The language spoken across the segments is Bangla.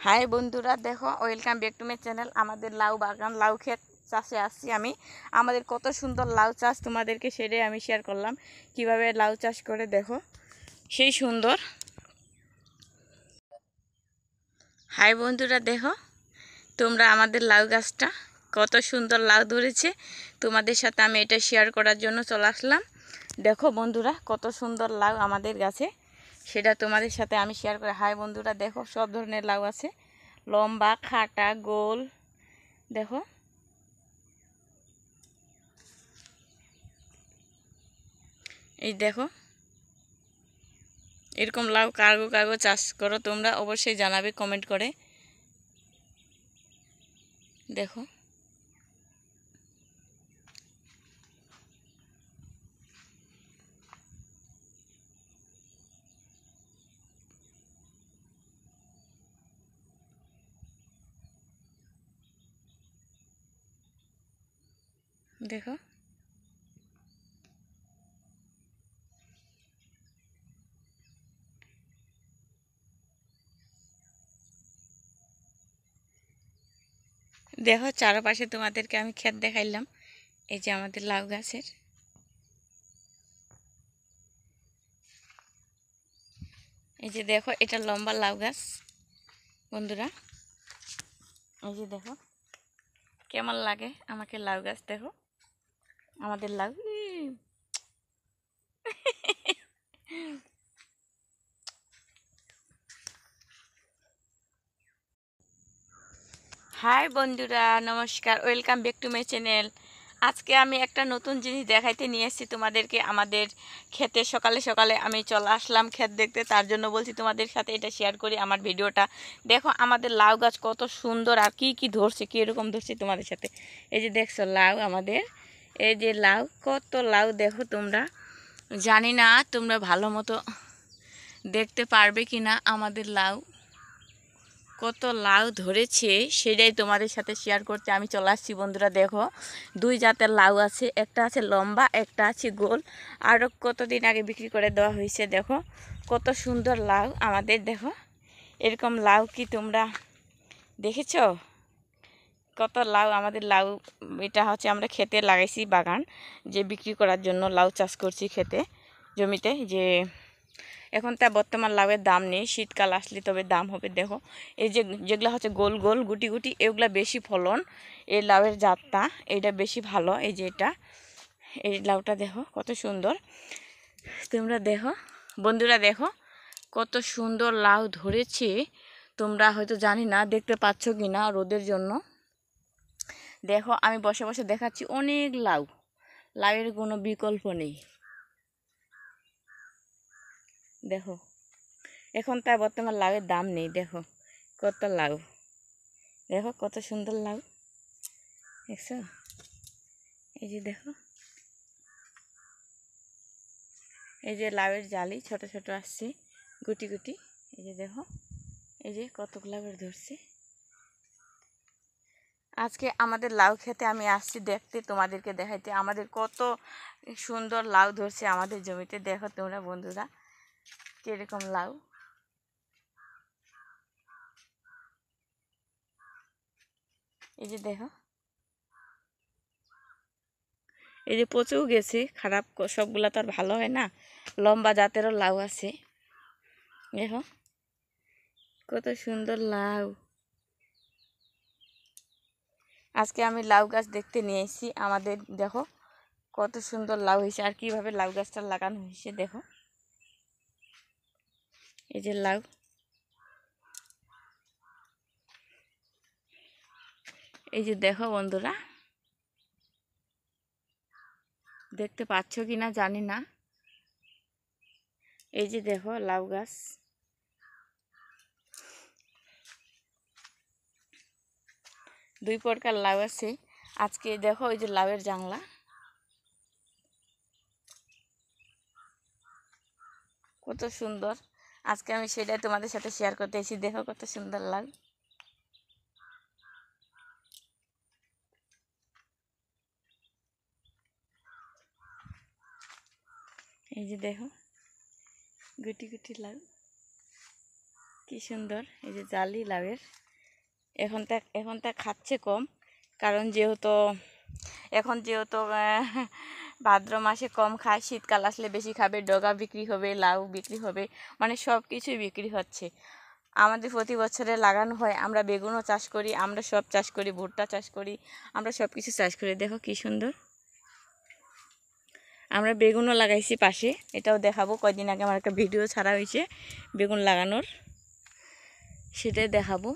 হাই বন্ধুরা, দেখো welcome back to my channel. আমাদের লাউ বাগান, লাউ ক্ষেত চাষে আসছি আমি। আমাদের কত সুন্দর লাউ চাষ, তোমাদেরকে সেটাই আমি শেয়ার করলাম কিভাবে লাউ চাষ করে। দেখো সেই সুন্দর। হাই বন্ধুরা, দেখো তোমরা আমাদের লাউ গাছটা কত সুন্দর লাউ ধরেছে। তোমাদের সাথে আমি এটা শেয়ার করার জন্য চলে আসলাম। দেখো বন্ধুরা, কত সুন্দর লাউ আমাদের গাছে, সেটা তোমাদের সাথে আমি শেয়ার করে। হাই বন্ধুরা, দেখো সব ধরনের লাউ আছে, লম্বা, খাটা, গোল। দেখো এই দেখো, এরকম লাউ কার্গো কার্গো চাষ করো তোমরা, অবশ্যই জানাবে কমেন্ট করে। দেখো দেখো দেখো চারপাশে তোমাদেরকে আমি ক্ষেত দেখাইলাম। এই যে আমাদের লাউ গাছের, এই যে দেখো এটা লম্বা লাউ গাছ বন্ধুরা। এই যে দেখো কেমন লাগে আমাকে লাউ গাছ। দেখো আমাদের লাউ। হাই বন্ধুরা, নমস্কার, welcome back to my channel. আজকে আমি একটা নতুন জিনিস দেখাইতে নিয়ে এসেছি তোমাদেরকে। আমাদের ক্ষেতে সকালে সকালে আমি চলে আসলাম ক্ষেত দেখতে, তার জন্য বলছি তোমাদের সাথে এটা শেয়ার করি আমার ভিডিওটা। দেখো আমাদের লাউ গাছ কত সুন্দর, আর কি কি ধরছে, কীরকম ধরছে তোমাদের সাথে। এই যে দেখছো লাউ আমাদের, এই যে লাউ, কত লাউ দেখো তোমরা। জানি না তোমরা ভালো মতো দেখতে পারবে কি না। আমাদের লাউ কত লাউ ধরেছে সেটাই তোমাদের সাথে শেয়ার করতে আমি চলে আসছি বন্ধুরা। দেখো দুই জাতের লাউ আছে, একটা আছে লম্বা, একটা আছে গোল। আরও কতদিন আগে বিক্রি করে দেওয়া হয়েছে। দেখো কত সুন্দর লাউ আমাদের। দেখো এরকম লাউ কি তোমরা দেখেছ? কত লাউ আমাদের লাউ। এটা হচ্ছে আমরা খেতে লাগাইছি বাগান, যে বিক্রি করার জন্য লাউ চাষ করছি খেতে জমিতে। যে এখন তা বর্তমান লাউয়ের দাম নেই, শীতকাল আসলে তবে দাম হবে। দেখো এই যে যেগুলো হচ্ছে গোল গোল গুটি গুটি, এগুলা বেশি ফলন। এই লাউয়ের জাতটা এইটা বেশি ভালো। এই যে এটা, এই লাউটা দেখো কত সুন্দর। তোমরা দেখো বন্ধুরা, দেখো কত সুন্দর লাউ ধরেছে। তোমরা হয়তো জানি না দেখতে পাচ্ছ কি না রোদের জন্য। দেখো আমি বসে বসে দেখাচ্ছি অনেক লাউ, লাউয়ের কোনো বিকল্প নেই। দেখো এখন তাই বর্তমান লাউয়ের দাম নেই। দেখো কত লাউ, দেখো কত সুন্দর লাউ দেখছো। এই যে দেখো, এই যে লাউয়ের জালি ছোট ছোট আসছে, গুটি গুটি। এই যে দেখো, এই যে কতগুলা করে ধরছে। আজকে আমাদের লাউ খেতে আমি আসছি দেখতে, তোমাদেরকে দেখাইতে আমাদের কত সুন্দর লাউ ধরছে আমাদের জমিতে। দেখো তোমরা বন্ধুরা কিরকম লাউ। এই যে দেখো, এই যে পচেও গেছে, খারাপ সবগুলা তো আর ভালো হয় না। লম্বা জাতেরও লাউ আছে। দেখো কত সুন্দর লাউ। আজকে আমি লাউ গাছ দেখতে নিয়ে এসেছি আমাদের। দেখো কত সুন্দর লাউ হয়েছে, আর কিভাবে লাউ গাছটা লাগানো হয়েছে দেখো। এই যে লাউ, এই যে দেখো বন্ধুরা, দেখতে পাচ্ছ কি না জানি না। এই যে দেখো লাউ গাছ, দুই প্রকার লাউ আছে। আজকে দেখো ওই যে লাউয়ের জাংলা কত সুন্দর, আজকে আমি সেটাই তোমাদের সাথে শেয়ার করতে এসেছি। দেখো কত সুন্দর লাউ। এই যে দেখো গুটি গুটি লাউ, কি সুন্দর এই যে জালি লাউয়ের। এখন তা খাচ্ছে কম, কারণ যেহেতু ভাদ্র মাসে কম খায়, শীতকাল আসলে বেশি খাবে, ডগা বিক্রি হবে, লাউ বিক্রি হবে, মানে সব কিছুই বিক্রি হচ্ছে। আমাদের প্রতি বছরে লাগানো হয়, আমরা বেগুনও চাষ করি, আমরা সব চাষ করি, ভুট্টা চাষ করি, আমরা সব কিছু চাষ করি। দেখো কি সুন্দর, আমরা বেগুনও লাগাইছি পাশে, এটাও দেখাবো। কয়দিন আগে আমার একটা ভিডিও ছাড়া হয়েছে বেগুন লাগানোর, সেটাই দেখাবো।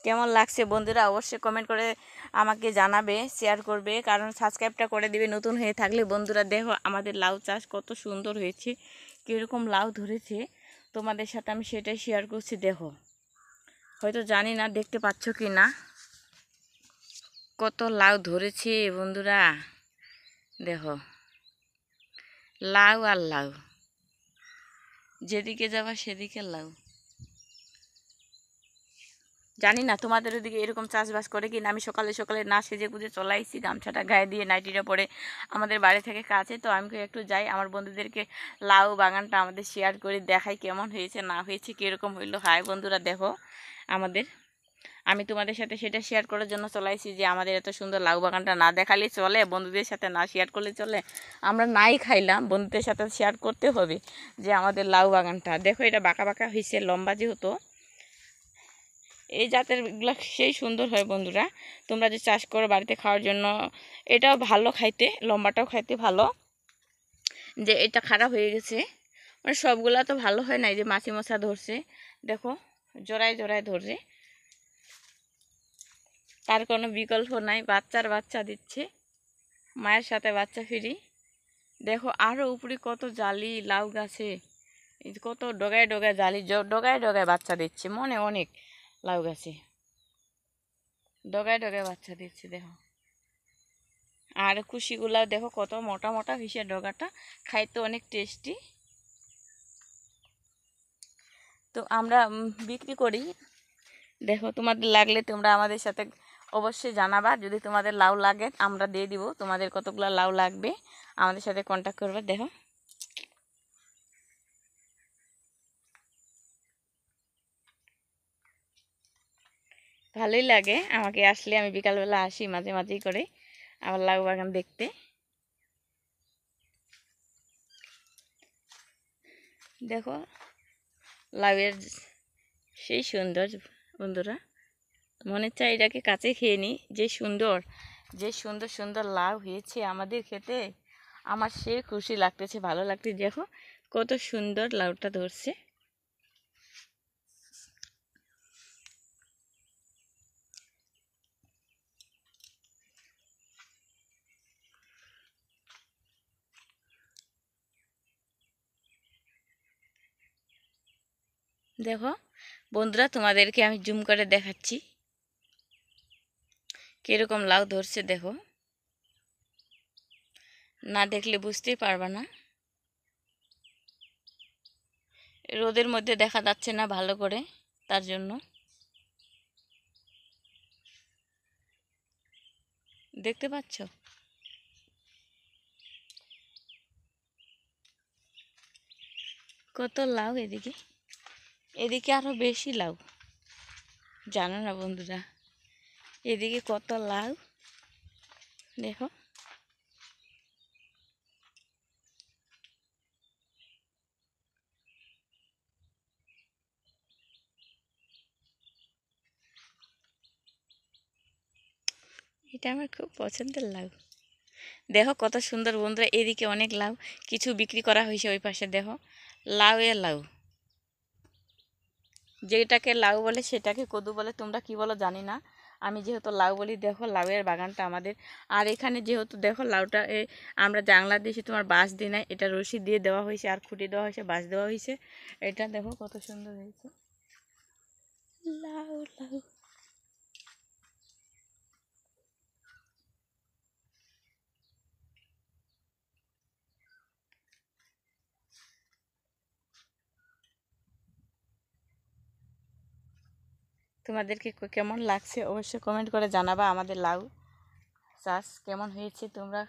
কেমন লাগছে বন্ধুরা অবশ্যই কমেন্ট করে আমাকে জানাবে, শেয়ার করবে, কারণ সাবস্ক্রাইবটা করে দিবে নতুন হয়ে থাকলে। বন্ধুরা দেখো আমাদের লাউ চাষ কত সুন্দর হয়েছে, কীরকম লাউ ধরেছে তোমাদের সাথে আমি সেটাই শেয়ার করছি। দেখো, হয়তো জানি না দেখতে পাচ্ছ কি না, কত লাউ ধরেছে বন্ধুরা। দেখো লাউ আর লাউ, যেদিকে যাবা সেদিকে লাউ। জানি না তোমাদের ওদিকে এরকম চাষবাস করে কি না। আমি সকালে সকালে না সেজে গুজে চলে আসছি, গামছাটা গায়ে দিয়ে নাইটিটা পরে। আমাদের বাড়ি থেকে কাছে তো, আমি একটু যাই আমার বন্ধুদেরকে লাউ বাগানটা আমাদের শেয়ার করে দেখাই কেমন হয়েছে না হয়েছে, কীরকম হইলো। হাই বন্ধুরা দেখো আমাদের, আমি তোমাদের সাথে সেটা শেয়ার করার জন্য চলে আসছি যে আমাদের এত সুন্দর লাউ বাগানটা না দেখালে চলে, বন্ধুদের সাথে না শেয়ার করলে চলে। আমরা নাই খাইলাম, বন্ধুদের সাথে শেয়ার করতে হবে যে আমাদের লাউ বাগানটা দেখো। এটা বাঁকা বাঁকা হয়েছে, লম্বা যেহেতু, এই জাতেরগুলো সেই সুন্দর হয় বন্ধুরা। তোমরা যে চাষ করো বাড়িতে খাওয়ার জন্য, এটাও ভালো খাইতে, লম্বাটাও খাইতে ভালো। যে এটা খারাপ হয়ে গেছে, মানে সবগুলা তো ভালো হয় না। এই যে মাছি মশা ধরছে, দেখো জোড়ায় জোড়ায় ধরছে, তার কোনো বিকল্প নাই, বাচ্চা দিচ্ছে, মায়ের সাথে বাচ্চা ফিরি। দেখো আরও উপরে কত জালি লাউ গাছে, কত ডগায় ডগায় জালি, ডগায় ডগায় বাচ্চা দিচ্ছে, মনে অনেক লাউ গাছে ডগায় ডগায় বাচ্চা দিচ্ছে। দেখো আর কুশিগুলা দেখো কত মোটা মোটা হয়েছে, ডগাটা খাইতে অনেক টেস্টি। তো আমরা বিক্রি করি। দেখো তোমাদের লাগলে তোমরা আমাদের সাথে অবশ্যই জানাবা, যদি তোমাদের লাউ লাগে আমরা দিয়ে দিব। তোমাদের কতগুলো লাউ লাগবে আমাদের সাথে কন্ট্যাক্ট করবে। দেখো ভালোই লাগে আমাকে আসলে, আমি বিকালবেলা আসি মাঝে মাঝেই করে আমার লাউ বাগান দেখতে। দেখো লাউয়ের সেই সুন্দর বন্ধুরা, মনে চাই এটাকে কাছে খেয়ে নিই। যে সুন্দর সুন্দর লাউ হয়েছে আমাদের খেতে, আমার সে খুশি লাগতেছে, ভালো লাগতেছে। দেখো কত সুন্দর লাউটা ধরছে। দেখো বন্ধুরা তোমাদেরকে আমি জুম করে দেখাচ্ছি কীরকম লাউ ধরছে। দেখো না দেখলে বুঝতেই পারবা না, রোদের মধ্যে দেখা যাচ্ছে না ভালো করে, তার জন্য। দেখতে পাচ্ছ কত লাউ, এদিকে আরো বেশি লাউ, জানো না বন্ধুরা, এদিকে কত লাউ। দেখো এটা আমার খুব পছন্দের লাউ। দেখো কত সুন্দর বন্ধুরা, এদিকে অনেক লাউ, কিছু বিক্রি করা হয়েছে ওই পাশে। দেখো লাউ এ লাউ, যেটাকে লাউ বলে সেটাকে কদু বলে, তোমরা কি বলো জানি না, আমি যেহেতু লাউ বলি। দেখো লাউয়ের বাগানটা আমাদের। আর এখানে যেহেতু দেখো লাউটা আমরা জাংলা দিয়েছি, তোমার বাঁশ দিয়ে নাই, এটা রশি দিয়ে দেওয়া হয়েছে, আর খুঁটি দেওয়া হয়েছে, বাঁশ দেওয়া হয়েছে। এটা দেখো কত সুন্দর হয়েছে লাউ লাউ। তোমাদেরকে কেমন লাগছে অবশ্যই কমেন্ট করে জানাবা। আমাদের লাউ চাষ কেমন হয়েছে তোমরা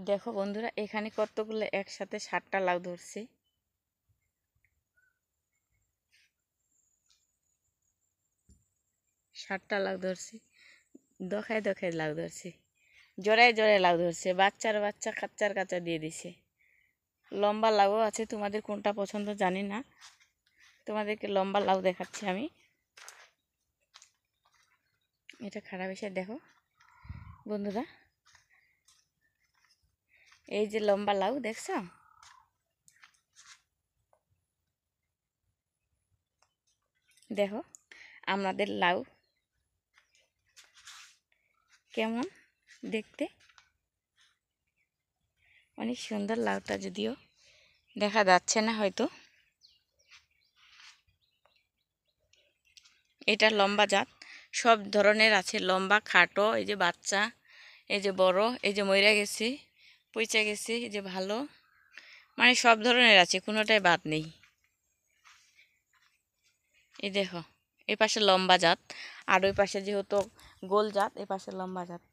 দেখো বন্ধুরা, এখানে কতগুলো একসাথে 7টা লাউ ধরছে। 7টা লাউ ধরছি, দখায় দখায় লাউ ধরছি, জোড়ায় জোড়ায় লাউ ধরছে, বাচ্চার বাচ্চা কাচ্চার কাচ্চা দিয়ে দিছে। লম্বা লাউও আছে, তোমাদের কোনটা পছন্দ জানি না, তোমাদেরকে লম্বা লাউ দেখাচ্ছি আমি। এটা খারাপ এসে দেখো বন্ধুরা, এই যে লম্বা লাউ দেখছো, দেখো আমাদের লাউ কেমন দেখতে, অনেক সুন্দর লাউটা, যদিও দেখা যাচ্ছে না হয়তো। এটা লম্বা জাত, সব ধরনের আছে, লম্বা খাটো, এই যে বাচ্চা, এই যে বড়, এই যে মইরা গেছে, পইচা গেছে, এই যে ভালো, মানে সব ধরনের আছে, কোনোটাই বাদ নেই। এই দেখো এই পাশে লম্বা জাত, আর ওই পাশে যেহেতু গোল জাত, এ পাশে লম্বা জাত।